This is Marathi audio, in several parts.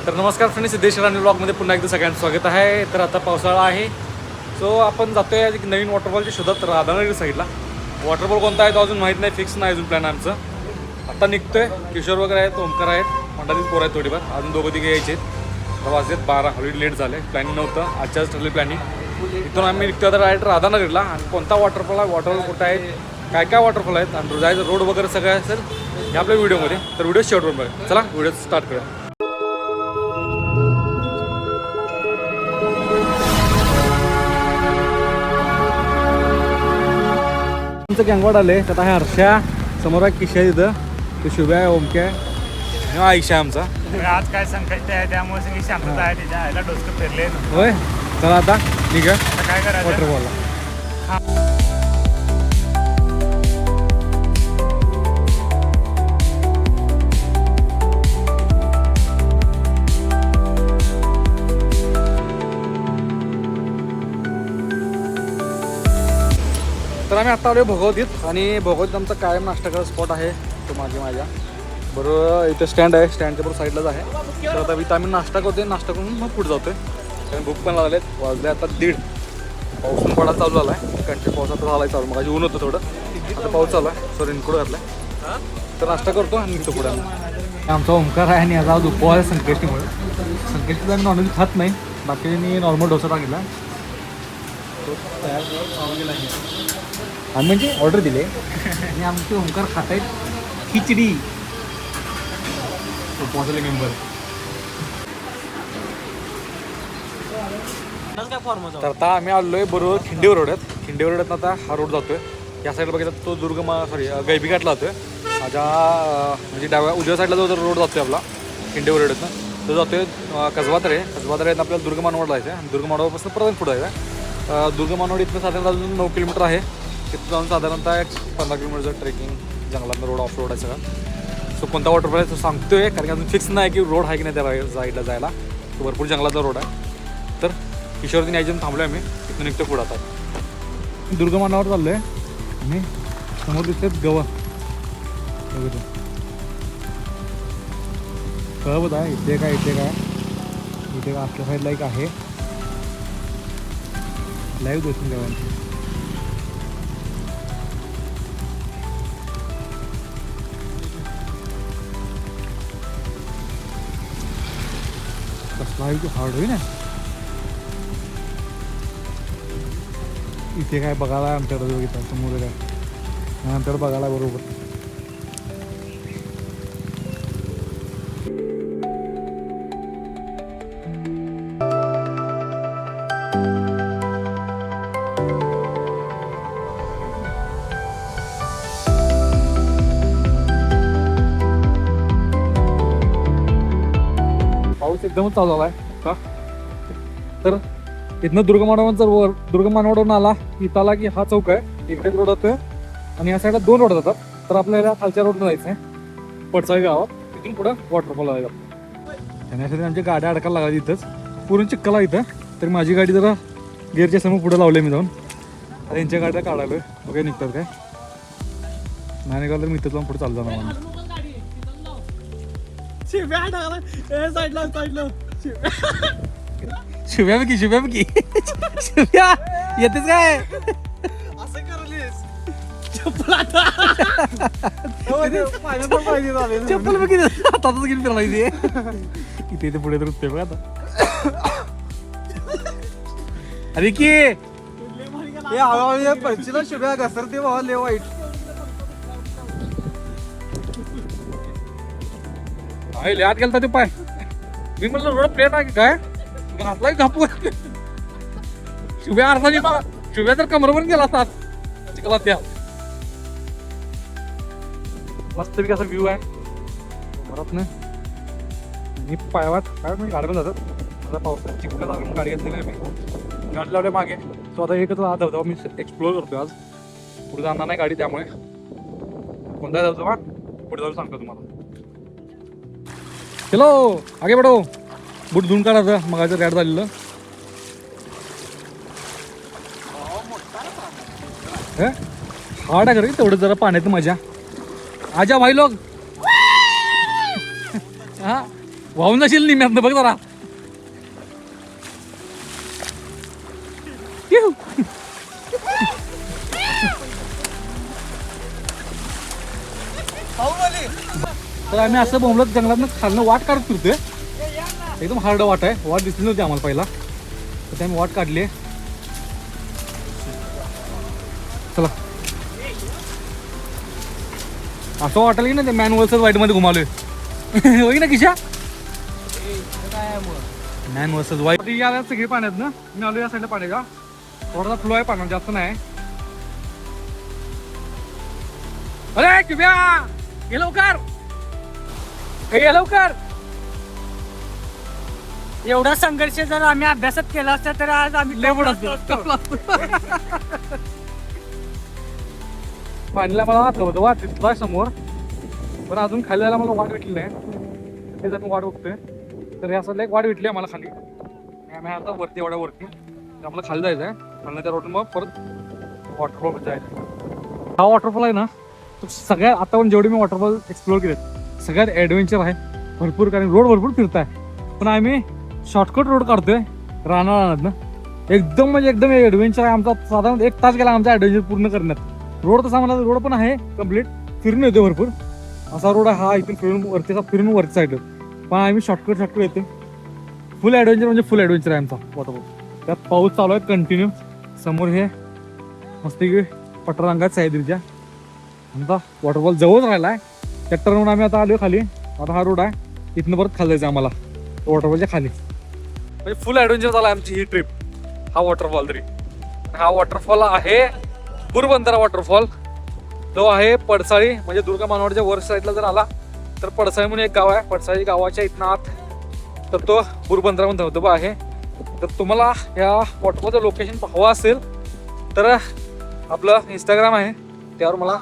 तर नमस्कार फ्रेंड्स, सिद्धेश राणी ब्लॉगमध्ये पुन्हा एकदा सगळ्यांचं स्वागत आहे. तर आता पावसाळा आहे, सो आपण जातो आहे एक नवीन वॉटरफॉलच्या शोधात राधानगरी साईडला. वॉटरफॉल कोणता आहे तो अजून माहीत नाही, फिक्स नाही अजून प्लॅन आमचं. आता निघतोय, किशोर वगैरे आहेत, ओमकार आहेत, मंडालीच पोरं आहेत थोडीफार, अजून दोघं तिघे यायचे आहेत. तर वाजलेत 12, ऑलरेडी लेट झाले. प्लॅनिंग नव्हतं, आजच्याच ठरले प्लॅनिंग. इथून आम्ही निघतो आता डायरेक्ट राधानगरीला. आणि कोणता वॉटरफॉल आहे, वॉटरफॉल कुठं आहे, काय काय वॉटरफॉल आहेत आणि जायचं रोड वगैरे सगळं असेल हे आपल्या व्हिडिओमध्ये. तर व्हिडिओ शेवटवर बघा. चला व्हिडिओ स्टार्ट करूया. गँगवाड आले तर आहे हर्षा, समोर आहे किशा, इथं तो शुभ्या आहे, ओमक्या आहे आणि आयुष्या आमचा. आज काय संकट आहे त्यामुळे सगळी शांतता आहे. तिच्या आईला डोसकं फिरले. होय, चला आता ठीक आहे आता काय करायचं वॉटरफॉलला. तर आम्ही आत्ता आलो भगवतीत, आणि भगवतीत आमचा कायम नाश्ता करायचा स्पॉट आहे तो माझ्या बरोबर. इथे स्टँड आहे, स्टँडच्या बरोबर साईडलाच आहे. तर आता इथं आम्ही नाश्ता करतोय, नाश्ता करून मग पुढे जातोय. कारण भूक पण लागलेत. वाजले आता 1:30. पाऊस पण पडायला चालू झाला आहे, कंटिन्यू पाऊस आता झाला आहे चालू. मग ऊन होतं थोडं, आता पाऊस चालू आहे. सो रेनकोट घातला आहे. तर नाश्ता करतो आणि निघतो पुढे. आमचा ओमकार आहे आणि याचा उपवास आहे संकष्टीमुळे. संकष्टीला आम्ही नॉनव्हेज खात नाही, बाकी मी नॉर्मल डोसा टाकला. आम्ही म्हणजे ऑर्डर दिले आणि आमचे ओंकार खात आहेत खिचडी. उपवासाचे मेंबर. तर आता आम्ही आलोय बरोबर खिंडेवर रोड्यात. खिंडेवर रोड्यात आता हा रोड जातोय. या साईडला बघितलं तो गैबीघाटला जातोय. माझ्या म्हणजे डाव्या उजव्या साईडला जो रोड जातोय आपला खिंडेवर रोड्यातनं, तो जातोय कसबातरे. कसबातरेतनं आपल्याला दुर्गमानवाड जायचं आहे. दुर्गमानवाडपासून परत पुढे जायचं आहे. दुर्गमानवाड इथनं साधारणतः अजून 9 किलोमीटर आहे. तिथं जाऊन साधारणतः 15 किलोमीटरचं ट्रेकिंग, जंगलातनं रोड, ऑफ रोड आहे सगळं. सो कोणता वॉटरफॉल आहे तो सांगतोय, कारण की अजून फिक्स नाही की रोड आहे की नाही त्या साईडला जायला. तो भरपूर जंगलाचा रोड आहे. तर किशोरतीने यायचं थांबलो आहे. आम्ही तिथून निघतो पुढं. आता दुर्गमानावर चाललो आहे आणि समोर दिसतात गवा कळवत आहे. इथे काय आपल्या साईडला एक आहे लाईव्ह बसून गव्हांची. कसला हार्ड होई ना. इथे काय बघायला आमच्याकडे बघितलं समोर काय नंतर बघायला बरोबर. पाऊस एकदमच चालू झाला आहे का. तर इथनं दुर्गमानवाडवरून आला इथं आला की हा चौक आहे. इकडे रोड होतोय आणि या साईडला 2 रोड जातात. तर आपल्याला खालच्या रोडला जायचं आहे पडसाळी गावात. तिथून पुढं वॉटरफॉल आहे. त्यासाठी आमच्या गाड्या अडकायला लागल्या इथंच, पूर्ण चिक्कल आहे इथं. तरी माझी गाडी जरा गेअरच्या समोर पुढे लावले मी जाऊन. आता यांच्या गाड्या काढायला बघा निघतात काय नाही निघालं तर मी इथं जाऊन पुढे चालू जाणार. शिव्या बकी शिव्या येतेच काय असं करलीस. चप्पल बघ हातातच घेऊन फिरलायची. इथे इथे पुढे तर रुपये बघ आता. अरे की पंचीला शिव्या घसरते बाबा, लय वाईट. आत गेलता ते पाय. मी म्हटलं रोड प्लेट आहे काय घातलाय घापू. शिव्या अर्थाने बघा, शिव्या तर कमरवर गेला असतात चिखलात. त्या मस्त असा व्ह्यू आहे घरात ना. मी पायवाट काय म्हणजे गाडी पण जातात. आता पावसात चिखला लागून गाडी घेतली नाही मी, गाडी लावल्या मागे. तो आता एकच धबधबा मी एक्सप्लोर करतोय आज. पुढे जाणार नाही गाडी, त्यामुळे कोणता धबधबा पुढे जाऊन सांगतो तुम्हाला. चलो आगे बढो. बूट धुवून काढायचं मगाचं रॅड झालेलं. हार्ड आहे खरं तेवढं जरा पाण्यात मजा. आजा भाई लोग. हा वाहून जाशील निम्यातनं बघ जरा. पिऊ. तर आम्ही असं बोंबलत जंगलातनं खालनं वाट काढत फिरतोय. एकदम हार्ड वाट आहे. वाट दिसली नव्हती आम्हाला पहिला, तर त्यामुळे वाट काढली. चला, असं वाटेल की ना ते मॅन वर्सेस वाईट मध्ये घुमालोय. होई ना किशा, मॅन वर्सेस वाईट. या सगळी पाण्यात ना, मी आलो या साईडला पाण्याचा थोडासा फ्लो आहे, पाण्यात जास्त नाही. अरे किब्या, ये लवकर, ये लवकर. एवढा संघर्ष जर आम्ही अभ्यासात केला असता तर आज आम्ही लय मोठा असतो. पाणीला मला आठवतं वाट दिसला समोर, पण अजून खाली जायला मला वाट भेटली नाही. ते जर मी वाट बघतोय तर या साईडला एक वाट भेटली आम्हाला खाली. आम्ही आता वरती एवढ्या वरती आम्हाला खाली जायचं आहे. खाली त्या रोडून मग परत वॉटरफॉल जायचं. हा वॉटरफॉल आहे ना, तो सगळ्यात आता पण जेवढे मी वॉटरफॉल एक्सप्लोर केले सगळ्यात ॲडव्हेंचर आहे भरपूर. कारण रोड भरपूर फिरताय, पण आम्ही शॉर्टकट रोड काढतोय रानात ना. एकदम म्हणजे एकदम ॲडव्हेंचर आहे आमचा. साधारण 1 तास गेला आमचा ॲडव्हेंचर पूर्ण करण्यात. रोड तसा मला रोड पण आहे कम्प्लीट, फिरून येतो भरपूर असा रोड आहे हा. इथून फिरून वरती साईड, पण आम्ही शॉर्टकट येतो. फुल ॲडव्हेंचर म्हणजे फुल ॲडव्हेंचर आहे आमचा वॉटरफॉल. त्यात पाऊस चालू आहे कंटिन्यू. समोर हे मस्तपैकी पटरांगात सह्याद्रीच्या. आमचा वॉटरफॉल जवळच राहिला आहे. त्या टर्नवरून आम्ही आता आलो खाली. आता हा रोड आहे, इथनं परत खाली जायचं आम्हाला वॉटरफॉलच्या खाली. म्हणजे फुल ॲडव्हेंचर झाला आमची ही ट्रिप. हा वॉटरफॉल तरी, हा वॉटरफॉल आहे बुरबंधारा वॉटरफॉल. तो आहे पडसाळी, म्हणजे दुर्गा मानवाडच्या वर साईडला जर आला तर पडसाळी म्हणून एक गाव आहे. पडसाळी गावाच्या इथनं आत तर तो बुरबंधारा म्हणून धबधबा आहे. तर तुम्हाला या वॉटरफॉलचं लोकेशन पाहावं असेल तर आपलं इंस्टाग्राम आहे, त्यावर मला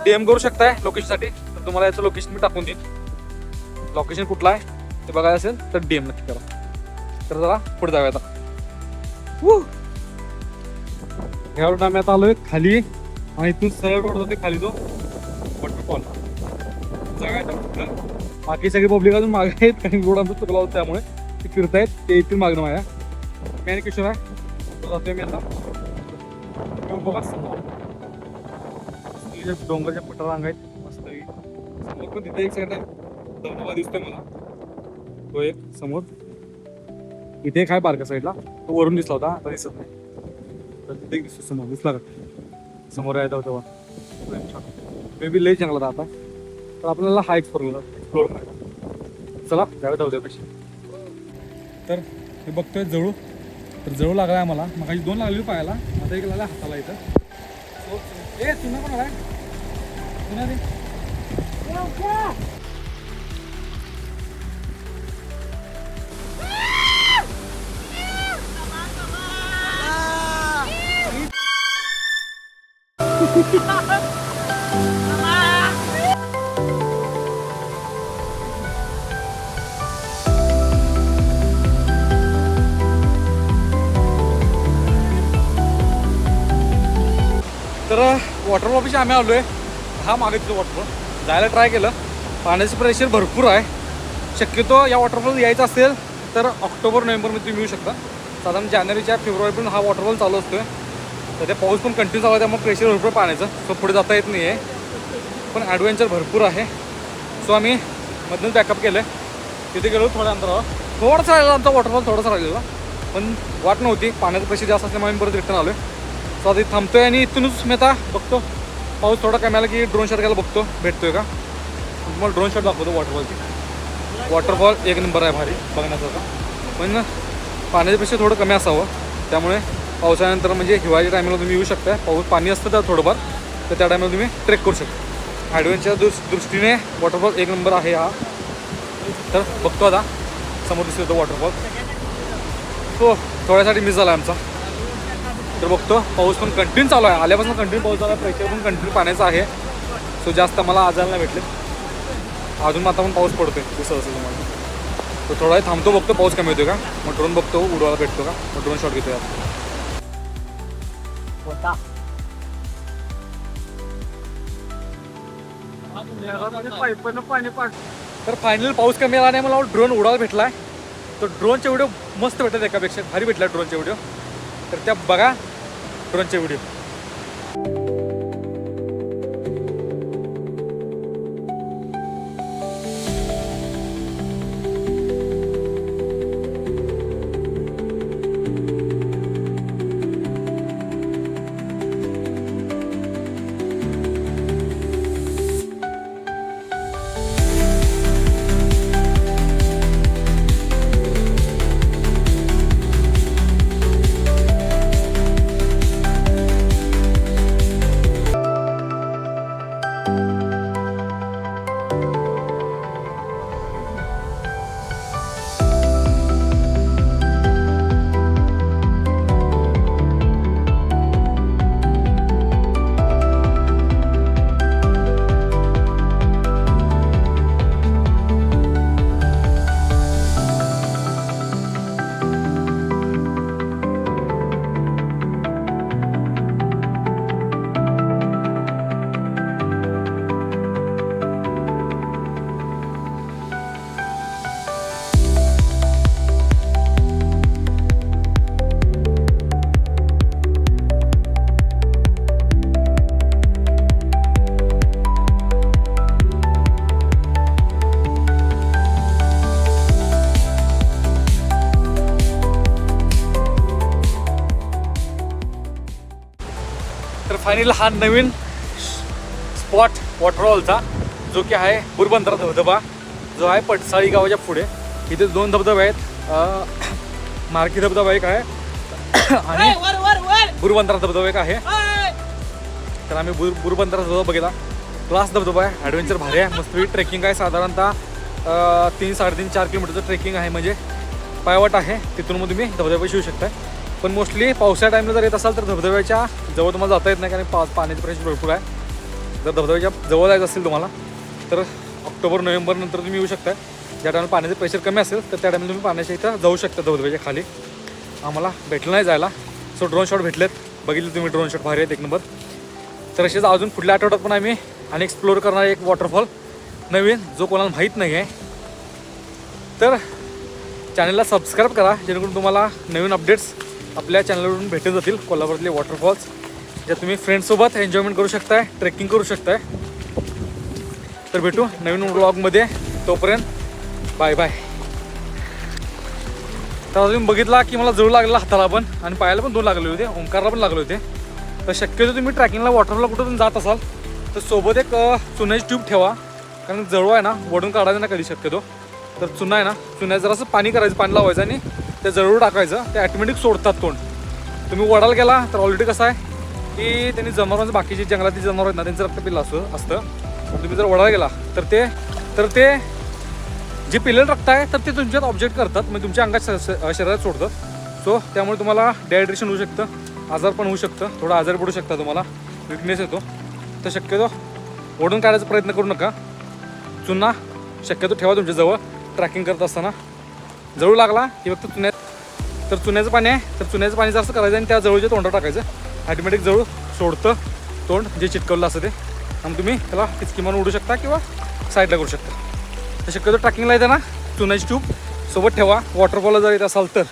DM करू शकताय लोकेशनसाठी. तर तुम्हाला याचं लोकेशन मी टाकून देईन. लोकेशन कुठलं आहे ते बघायचं असेल तर DM नक्की करा. तर जरा पुढे जाऊया आता. ह्यावरून आम्ही आता आलोय खाली आणि इथून सरळ रोड जाते खाली तो वॉटरफॉल. बाकी सगळे पब्लिक अजून मागे आहेत, काही रोड आमचा चुकला होता त्यामुळे ते फिरतायत. ते इथून मागणं माझ्या मी आणि किशोर आहे जातोय मी आता. बघा डोंगरच्या पटरांग आहेत मस्त. समोर पण तिथे एक साईड धबधबा दिसतोय मला, तो एक समोर. इथे एक आहे बारक्या साईडला, तो वरून दिसला होता, आता दिसत नाही. तर तिथे एक दिसतो समोर, दिसला का समोर आहे तेव्हा. मे बी लई जंगलात आता. तर आपल्याला हा एक्सप्लोर करायचा. चला जाऊया धबधब्यापाशी. तर हे बघतोय जळू, तर जळू लागलाय आम्हाला. मग 2 लागली पायाला, आता एक लागला हाताला इथं. ए तुला पण आलाय, तुला दे. तर वॉटरफॉलपाशी आम्ही आलो आहे. हा मागे तिथं वॉटरफॉल जायला ट्राय केलं. पाण्याचं प्रेशर भरपूर आहे. शक्यतो या वॉटरफॉल यायचं असेल तर ऑक्टोबर नोव्हेंबरमध्ये तुम्ही येऊ शकता. साधारण जानेवारीच्या फेब्रुवारीपर्यंत हा वॉटरफॉल चालू असतो. तर ते पाऊस पण कंटिन्यू चालू आहे, त्यामुळे प्रेशर भरपूर पाण्याचं. सो पुढे जाता येत नाही आहे, पण ॲडव्हेंचर भरपूर आहे. सो आम्ही मधून बॅकअप केलं. तिथे गेलो थोड्या अंतरावर. थोडासा राहिला आमचा वॉटरफॉल, थोडासा राहिलेला, पण वाट नव्हती. पाण्याचं प्रेशर जास्त असल्यामुळे आम्ही परत रिटर्न आलो आहे. सो आता इथे थांबतोय आणि इथूनच मी आता बघतो पाऊस थोडा कमी आला की ड्रोन शॉट घ्यायला बघतो भेटतोय का. तुम्हाला ड्रोन शॉट दाखवतो वॉटरफॉलची. वॉटरफॉल एक नंबर आहे भारी बघण्यासारखा, पण पाण्याचं प्रेशर थोडं कमी असावं. त्यामुळे पावसाळ्यानंतर म्हणजे हिवाळ्याच्या टायमिंगला तुम्ही येऊ शकता. पाऊस पाणी असतं तर थोडंफार, तर त्या टायमिंगला तुम्ही ट्रेक करू शकता. ॲडव्हेंचर दृष्टीने वॉटरफॉल एक नंबर आहे हा. तर बघतो आता समोर दिसतो तो वॉटरफॉल. तो थोड्यासाठी मिस झाला आमचा. तर बघतो पाऊस पण कंटिन्यू चालू आहे. आल्यापासून कंटिन्यू पाऊस चालू आहे. प्रेशर पण कंटिन्यू पाण्याचं आहे. सो जास्त मला आजायला नाही भेटले. अजून आता पण पाऊस पडतोय दिसत असेल तुम्हाला. तो थोडा वेळ थांबतो, बघतो पाऊस कमी होतो का, मग ड्रोन बघतो उडवायला भेटतो का, मग ड्रोन शॉट घेतो. पाणी पाठ तर फायनल पाऊस कमी आला नाही, मला ड्रोन उडायला भेटला आहे. तो ड्रोनचे व्हिडिओ मस्त भेटतात, एकापेक्षा भारी भेटला ड्रोनचे व्हिडिओ. तर त्या बघा ड्रोनचे व्हिडिओ. तर फायनल हा नवीन स्पॉट वॉटरफॉलचा जो की आहे बुरबंदरा धबधबा, जो आहे पटसाळी गावाच्या पुढे. इथे 2 धबधबे आहेत, मार्की धबधबा एक आहे आणि बुरबंदरा धबधबा एक आहे. तर आम्ही बुरबंदरा धबधबा बघितला. क्लास धबधबा आहे, ॲडव्हेंचर भारी आहे, मस्तपैकी ट्रेकिंग आहे. साधारणतः 3-4 किलोमीटरचं ट्रेकिंग आहे, म्हणजे पायवाट आहे. तिथून मग तुम्ही धबधब्याशी येऊ शकता. पण मोस्टली पावसाळ्या टाईमला जर येत असाल तर धबधब्याच्या जवळ तुम्हाला जाता येत नाही, कारण पाण्याची प्रेशर भरपूर आहे. जर धबधब्याच्या जवळ जायचं असेल तुम्हाला तर ऑक्टोबर-नोव्हेंबर नंतर तुम्ही येऊ शकता. ज्या टायमाला पाण्याचं प्रेशर कमी असेल तर त्या टायमाला तुम्ही पाण्याच्या इथं जाऊ शकता धबधब्याच्या खाली. आम्हाला भेटलं नाही जायला, सो ड्रोन शॉट भेटलेत. बघितले तुम्ही ड्रोन शॉट भारी आहेत, एक नंबर. तर असेच अजून पुढल्या आठवड्यात पण आम्ही आणि एक्सप्लोअर करणार एक वॉटरफॉल नवीन, जो कोणाला माहीत नाही आहे. तर चॅनलला सबस्क्राईब करा, जेणेकरून तुम्हाला नवीन अपडेट्स आपल्या चॅनलवरून भेटत जातील. कोल्हापूरातले वॉटरफॉल्स ज्या तुम्ही फ्रेंड्ससोबत एन्जॉयमेंट करू शकताय, ट्रेकिंग करू शकताय. तर भेटू नवीन व्लॉगमध्ये, तोपर्यंत बाय बाय. तर तुम्ही बघितला की मला जवळ लागलेला हाताला पण आणि पायाला पण 2 लागले होते, ओंकारला पण लागले होते. तर शक्यतो तुम्ही ट्रॅकिंगला वॉटरफॉलला कुठं जात असाल तर सोबत एक चुन्याची ट्यूब ठेवा, कारण जवळ आहे ना वडून काढायचं ना कधी शक्यतो. तर चुना आहे ना, चुन्यात जरासं पाणी करायचं, पाणी लावायचं आणि त्या जळू टाकायचं, ते ॲटोमॅटिक सोडतात तोंड. तुम्ही वडाला गेला तर ऑलरेडी कसं आहे की त्यांनी जनावरांचं, बाकीचे जंगलातील जनावर आहेत ना, त्यांचं रक्त पिल्लं असतं. तुम्ही जर वडाला गेला तर ते जे पिलेलं रक्त आहे तर ते तुमच्यात ऑब्जेक्ट करतात, म्हणजे तुमच्या अंगात शरीरात सोडतात. सो त्यामुळे तुम्हाला डिहायड्रेशन होऊ शकतं, आजार पण होऊ शकतं, थोडा आजार पडू शकता, तुम्हाला विकनेस येतो. तर शक्यतो ओढून काढायचा प्रयत्न करू नका. चुना शक्यतो ठेवा तुमच्याजवळ ट्रॅकिंग करत असताना. जळू लागला की फक्त चुन्याचं पाणी आहे, तर चुन्याचं पाणी जास्त करायचं आणि त्या जवळच्या तोंडात टाकायचं. ॲटोमॅटिक जळू सोडतं तोंड जे चिटकवलं असतं ते, आणि तुम्ही त्याला हिचकी मारून उडू शकता किंवा साईडला करू शकता. तर शक्यतो ट्रॅकिंगला येताना चुन्याची ट्यूब सोबत ठेवा. वॉटरफॉलला जर येत असाल तर